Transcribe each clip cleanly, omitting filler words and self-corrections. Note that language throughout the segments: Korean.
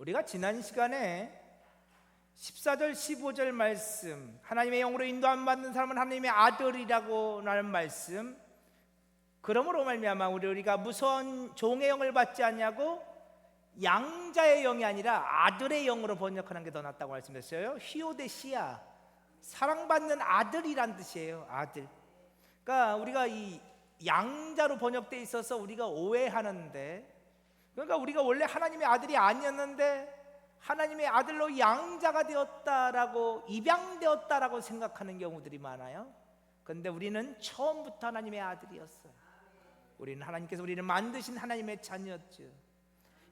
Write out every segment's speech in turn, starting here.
우리가 지난 시간에 14절 15절 말씀, 하나님의 영으로 인도함 받는 사람은 하나님의 아들이라고 하는 말씀, 그러므로 말미암아 우리가 무서운 종의 영을 받지 않냐고 양자의 영이 아니라 아들의 영으로 번역하는 게 더 낫다고 말씀했어요. 히오데시아, 사랑받는 아들이란 뜻이에요. 아들. 그러니까 우리가 이 양자로 번역돼 있어서 우리가 오해하는데, 그러니까 우리가 원래 하나님의 아들이 아니었는데 하나님의 아들로 양자가 되었다라고, 입양되었다라고 생각하는 경우들이 많아요. 그런데 우리는 처음부터 하나님의 아들이었어요. 우리는 하나님께서 우리를 만드신 하나님의 자녀였죠.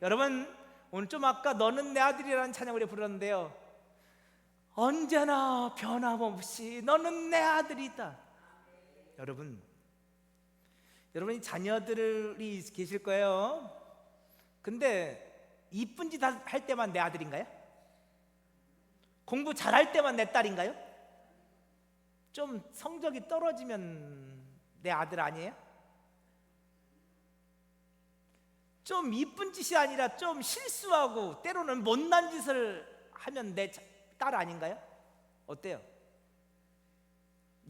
여러분, 오늘 좀 아까 너는 내 아들이라는 찬양을 부르는데요, 언제나 변함없이 너는 내 아들이다. 여러분이 자녀들이 계실 거예요. 근데 이쁜 짓 할 때만 내 아들인가요? 공부 잘할 때만 내 딸인가요? 좀 성적이 떨어지면 내 아들 아니에요? 좀 이쁜 짓이 아니라 좀 실수하고 때로는 못난 짓을 하면 내 딸 아닌가요? 어때요?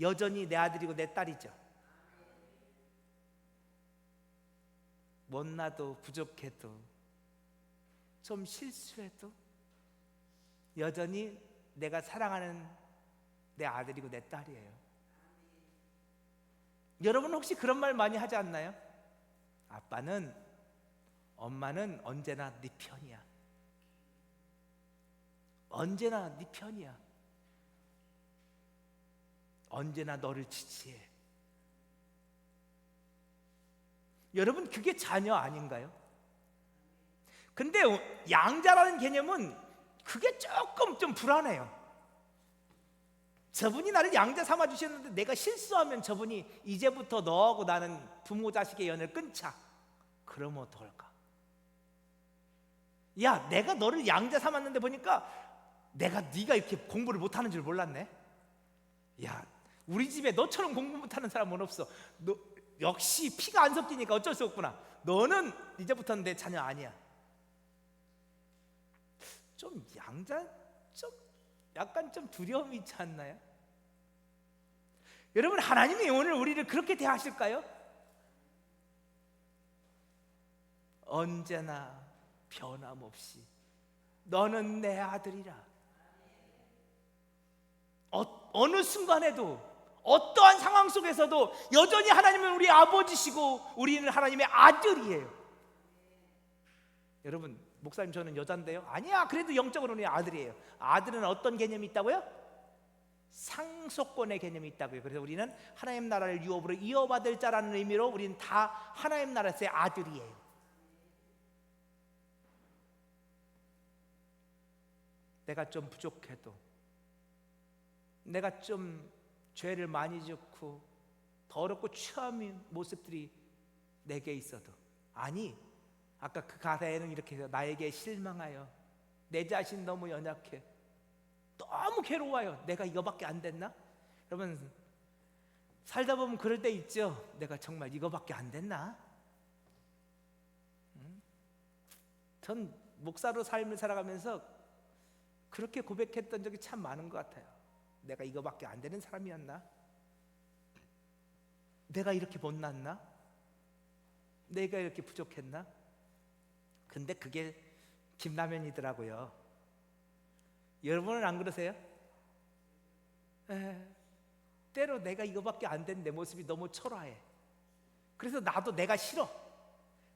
여전히 내 아들이고 내 딸이죠. 못나도 부족해도 좀 실수해도 여전히 내가 사랑하는 내 아들이고 내 딸이에요. 여러분 혹시 그런 말 많이 하지 않나요? 아빠는, 엄마는 언제나 네 편이야. 언제나 네 편이야. 언제나 너를 지지해. 여러분, 그게 자녀 아닌가요? 근데 양자라는 개념은 그게 조금 좀 불안해요. 저분이 나를 양자 삼아 주셨는데 내가 실수하면 저분이 이제부터 너하고 나는 부모 자식의 연을 끊자. 그러면 어떡할까? 야, 내가 너를 양자 삼았는데 보니까 네가 이렇게 공부를 못하는 줄 몰랐네. 야, 우리 집에 너처럼 공부 못하는 사람은 없어. 너 역시 피가 안 섞이니까 어쩔 수 없구나. 너는 이제부터는 내 자녀 아니야. 좀 양자, 좀 약간 좀 두려움이 있지 않나요? 여러분, 하나님이 오늘 우리를 그렇게 대하실까요? 언제나 변함없이 너는 내 아들이라. 어느 순간에도 어떠한 상황 속에서도 여전히 하나님은 우리 아버지시고 우리는 하나님의 아들이에요. 여러분, 목사님 저는 여잔데요. 아니야, 그래도 영적으로 우리 아들이에요. 아들은 어떤 개념이 있다고요? 상속권의 개념이 있다고요. 그래서 우리는 하나님 나라를 유업으로 이어받을 자라는 의미로 우리는 다 하나님 나라에서의 아들이에요. 내가 좀 부족해도, 내가 좀 죄를 많이 짓고 더럽고 추한 모습들이 내게 있어도, 아니, 아까 그 가사에는 이렇게 해서 나에게 실망하여 내 자신 너무 연약해, 너무 괴로워요. 내가 이거밖에 안 됐나? 여러분, 살다 보면 그럴 때 있죠. 내가 정말 이거밖에 안 됐나? 전 목사로 삶을 살아가면서 그렇게 고백했던 적이 참 많은 것 같아요. 내가 이거밖에 안 되는 사람이었나? 내가 이렇게 못났나? 내가 이렇게 부족했나? 근데 그게 김라면이더라고요. 여러분은 안 그러세요? 때로 내가 이거밖에 안 된 내 모습이 너무 초라해. 그래서 나도 내가 싫어.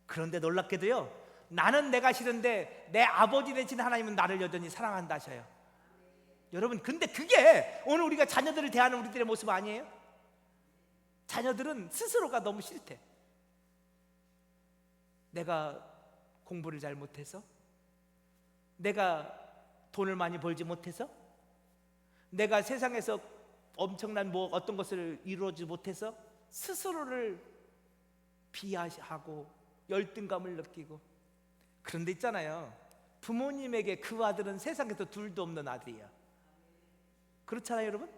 그런데 놀랍게도요, 나는 내가 싫은데 내 아버지 되신 하나님은 나를 여전히 사랑한다 하셔요. 여러분, 근데 그게 오늘 우리가 자녀들을 대하는 우리들의 모습 아니에요? 자녀들은 스스로가 너무 싫대. 내가 공부를 잘 못해서, 내가 돈을 많이 벌지 못해서, 내가 세상에서 엄청난 어떤 것을 이루어지지 못해서 스스로를 비하하고 열등감을 느끼고. 그런데 있잖아요, 부모님에게 그 아들은 세상에서 둘도 없는 아들이야. 그렇잖아요, 여러분?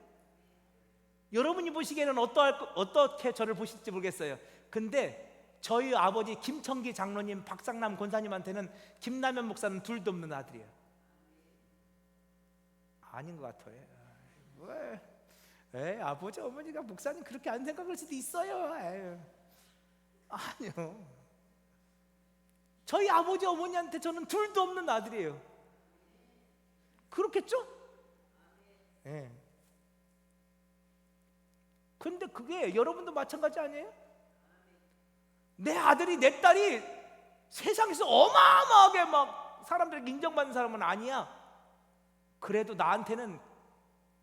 여러분이 보시기에는 어떻게 저를 보실지 모르겠어요. 근데 저희 아버지 김청기 장로님, 박상남 권사님한테는 김남현 목사는 둘도 없는 아들이에요. 아닌 것 같아요. 왜? 아버지 어머니가 목사님 그렇게 안 생각할 수도 있어요. 에이. 아니요. 저희 아버지 어머니한테 저는 둘도 없는 아들이에요. 그렇겠죠? 예. 근데 그게 여러분도 마찬가지 아니에요? 내 아들이 내 딸이 세상에서 어마어마하게 막 사람들에게 인정받는 사람은 아니야. 그래도 나한테는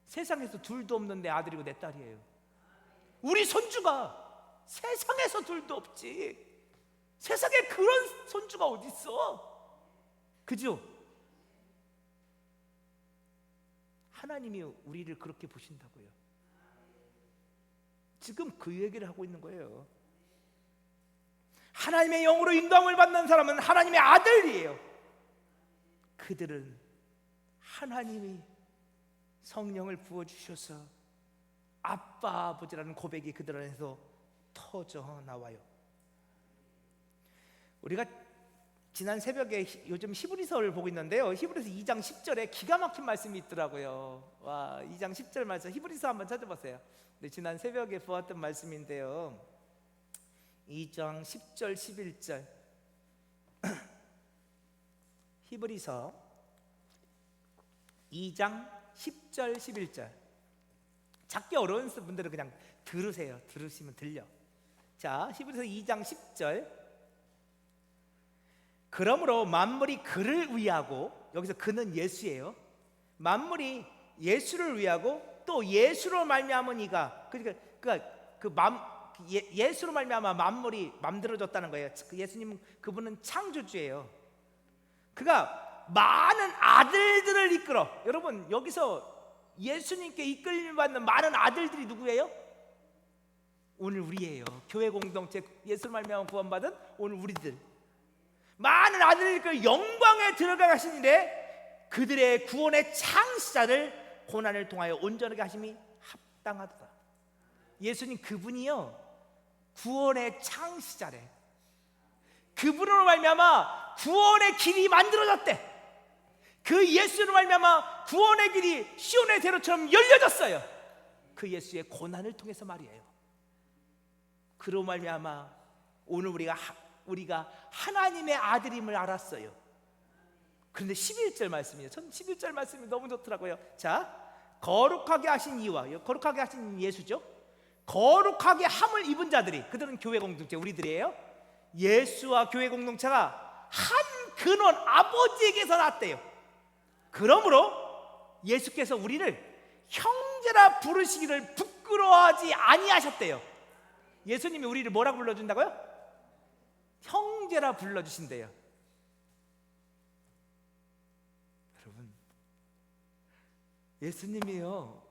세상에서 둘도 없는 내 아들이고 내 딸이에요. 우리 손주가 세상에서 둘도 없지. 세상에 그런 손주가 어디 있어? 그죠? 하나님이 우리를 그렇게 보신다고요. 지금 그 얘기를 하고 있는 거예요. 하나님의 영으로 인도함을 받는 사람은 하나님의 아들이에요. 그들은 하나님이 성령을 부어주셔서 아빠 아버지라는 고백이 그들 안에서 터져 나와요. 우리가 지난 새벽에 요즘 히브리서를 보고 있는데요, 히브리서 2장 10절에 기가 막힌 말씀이 있더라고요. 와, 2장 10절 말씀 히브리서 한번 찾아보세요. 네, 지난 새벽에 보았던 말씀인데요, 2장 10절 11절 히브리서 2장 10절 11절. 작게 어려운 분들은 그냥 들으세요. 들으시면 들려. 자, 히브리서 2장 10절. 그러므로 만물이 그를 위하고, 여기서 그는 예수예요. 만물이 예수를 위하고 또 예수로 말미암은 이가, 예수로 말미암아 만물이 만들어졌다는 거예요. 그 예수님은, 그분은 창조주예요. 그가 많은 아들들을 이끌어. 여러분, 여기서 예수님께 이끌림을 받는 많은 아들들이 누구예요? 오늘 우리예요. 교회 공동체, 예수로 말미암아 구원받은 오늘 우리들. 많은 아들들 영광에 들어가 가시니래 그들의 구원의 창시자를 고난을 통하여 온전하게 하심이 합당하도다. 예수님 그분이요, 구원의 창시자래. 그분으로 말미암아 구원의 길이 만들어졌대. 그 예수로 말미암아 구원의 길이 시온의 대로처럼 열려졌어요. 그 예수의 고난을 통해서 말이에요. 그로 말미암아 오늘 우리가 하나님의 아들임을 알았어요. 그런데 11절 말씀이에요. 전 11절 말씀이 너무 좋더라고요. 자, 거룩하게 하신 이와, 거룩하게 하신 예수죠. 거룩하게 함을 입은 자들이, 그들은 교회 공동체, 우리들이에요. 예수와 교회 공동체가 한 근원 아버지에게서 났대요. 그러므로 예수께서 우리를 형제라 부르시기를 부끄러워하지 아니하셨대요. 예수님이 우리를 뭐라고 불러준다고요? 형제라 불러주신대요. 여러분, 예수님이요,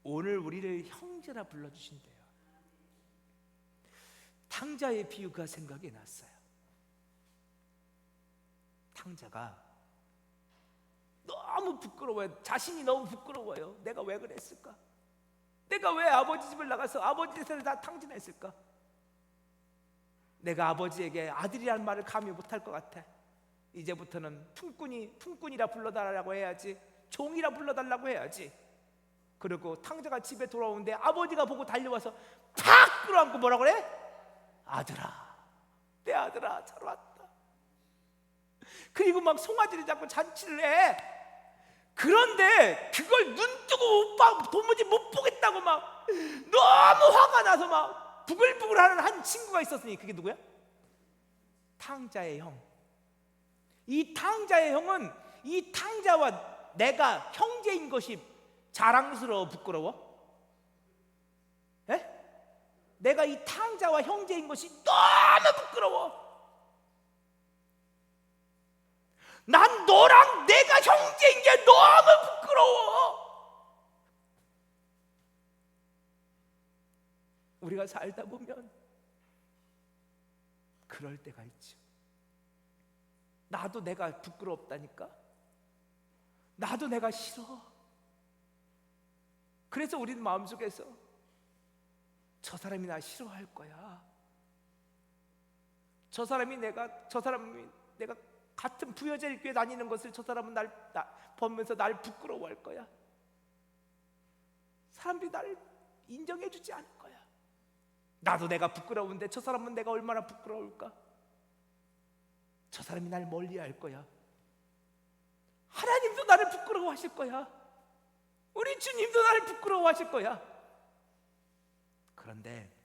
오늘 우리를 형제라 불러주신대요. 탕자의 비유가 생각이 났어요. 탕자가 너무 부끄러워요. 자신이 너무 부끄러워요. 내가 왜 그랬을까? 내가 왜 아버지 집을 나가서 아버지 집에서 다 탕진했을까? 내가 아버지에게 아들이라는 말을 감히 못할 것 같아. 이제부터는 품꾼이라 불러달라고 해야지, 종이라 불러달라고 해야지. 그리고 탕자가 집에 돌아오는데 아버지가 보고 달려와서 팍 끌어안고 뭐라 그래? 아들아, 내 아들아, 잘 왔다. 그리고 막 송아지를 잡고 잔치를 해. 그런데 그걸 눈 뜨고 도무지 못 보겠다고 막 너무 화가 나서 막 부글부글하는 한 친구가 있었으니, 그게 누구야? 탕자의 형. 이 탕자의 형은 이 탕자와 내가 형제인 것이 자랑스러워, 부끄러워? 에? 내가 이 탕자와 형제인 것이 너무 부끄러워. 난 너랑 내가 형제인 게 너무 부끄러워. 우리가 살다 보면 그럴 때가 있죠. 나도 내가 부끄럽다니까. 나도 내가 싫어. 그래서 우리는 마음속에서 저 사람이 나 싫어할 거야, 저 사람이 내가 같은 부여제일 교회 다니는 것을 저 사람은 보면서 날 부끄러워할 거야. 사람들이 날 인정해주지 않을 거야. 나도 내가 부끄러운데 저 사람은 내가 얼마나 부끄러울까? 저 사람이 날 멀리할 거야. 하나님도 나를 부끄러워하실 거야. 우리 주님도 나를 부끄러워하실 거야. 그런데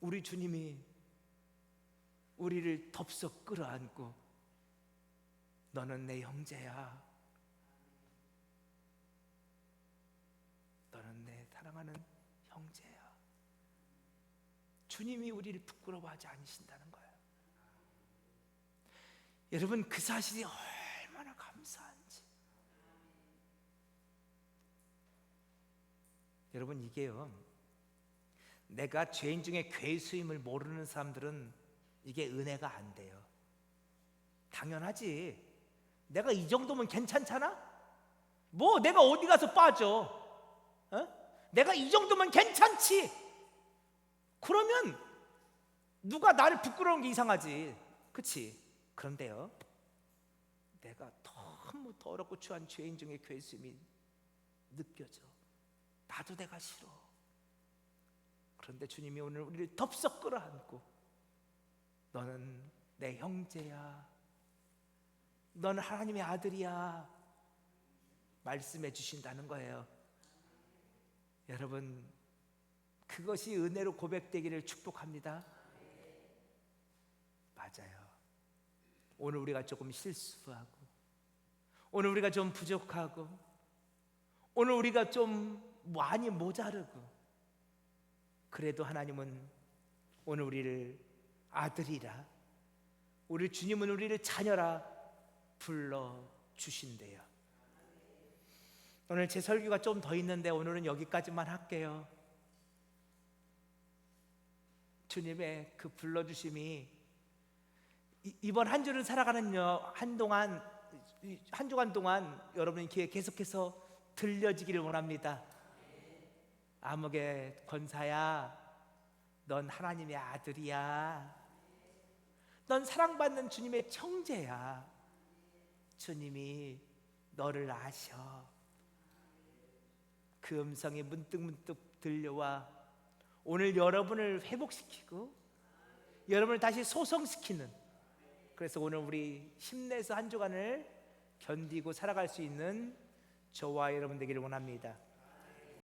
우리 주님이 우리를 덥석 끌어안고 너는 내 형제야, 너는 내 사랑하는 형제야. 주님이 우리를 부끄러워하지 않으신다는 거예요. 여러분, 그 사실이 얼마나 감사한지. 여러분, 이게요, 내가 죄인 중에 괴수임을 모르는 사람들은 이게 은혜가 안 돼요. 당연하지. 내가 이 정도면 괜찮잖아? 뭐 내가 어디 가서 빠져? 내가 이 정도면 괜찮지. 그러면 누가 나를 부끄러운 게 이상하지. 그치? 그런데요, 내가 너무 더럽고 추한 죄인 중에 괴수임이 느껴져. 나도 내가 싫어. 그런데 주님이 오늘 우리를 덥석 끌어안고 너는 내 형제야, 너는 하나님의 아들이야 말씀해 주신다는 거예요. 여러분, 그것이 은혜로 고백되기를 축복합니다. 맞아요. 오늘 우리가 조금 실수하고, 오늘 우리가 좀 부족하고, 오늘 우리가 좀 많이 모자르고, 그래도 하나님은 오늘 우리를 아들이라, 우리 주님은 우리를 자녀라 불러주신대요. 오늘 제 설교가 좀 더 있는데 오늘은 여기까지만 할게요. 주님의 그 불러주심이 이번 한 주를 살아가는 한 주간 동안 여러분의 귀에 계속해서 들려지기를 원합니다. 아무개 권사야, 넌 하나님의 아들이야. 넌 사랑받는 주님의 형제야. 주님이 너를 아셔. 그 음성이 문득문득 들려와 오늘 여러분을 회복시키고 여러분을 다시 소성시키는, 그래서 오늘 우리 힘내서 한 주간을 견디고 살아갈 수 있는 저와 여러분 되기를 원합니다.